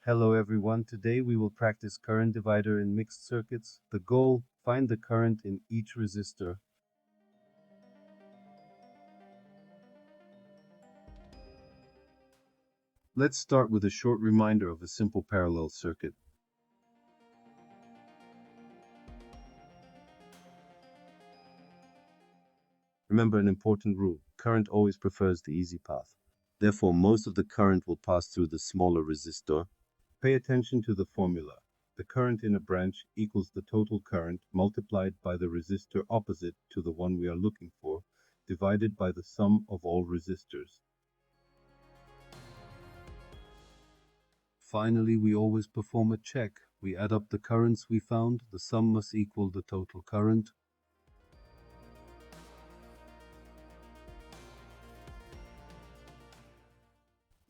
Hello everyone, today we will practice current divider in mixed circuits. The goal, find the current in each resistor. Let's start with a short reminder of a simple parallel circuit. Remember an important rule, current always prefers the easy path. Therefore, most of the current will pass through the smaller resistor. Pay attention to the formula. The current in a branch equals the total current multiplied by the resistor opposite to the one we are looking for, divided by the sum of all resistors. Finally, we always perform a check. We add up the currents we found. The sum must equal the total current.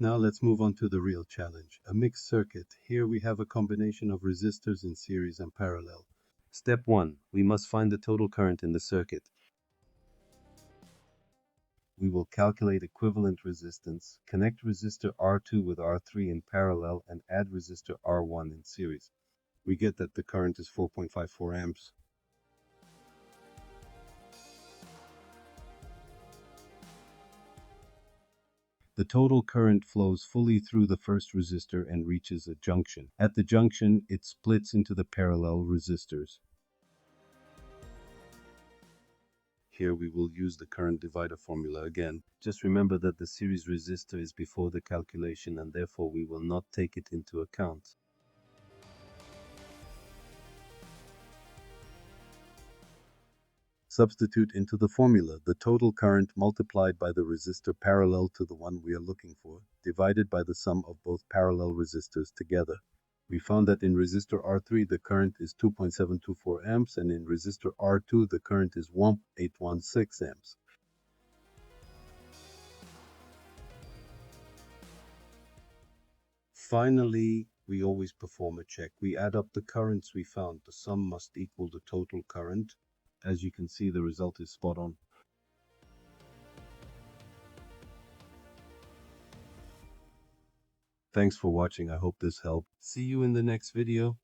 Now let's move on to the real challenge, a mixed circuit. Here we have a combination of resistors in series and parallel. Step 1. We must find the total current in the circuit. We will calculate equivalent resistance, connect resistor R2 with R3 in parallel, and add resistor R1 in series. We get that the current is 4.54 amps. The total current flows fully through the first resistor and reaches a junction. At the junction, it splits into the parallel resistors. Here we will use the current divider formula again. Just remember that the series resistor is before the calculation and therefore we will not take it into account. Substitute into the formula the total current multiplied by the resistor parallel to the one we are looking for, divided by the sum of both parallel resistors together. We found that in resistor R3 the current is 2.724 amps and in resistor R2 the current is 1.816 amps. Finally, we always perform a check. We add up the currents we found. The sum must equal the total current. As you can see, the result is spot on. Thanks for watching. I hope this helped. See you in the next video.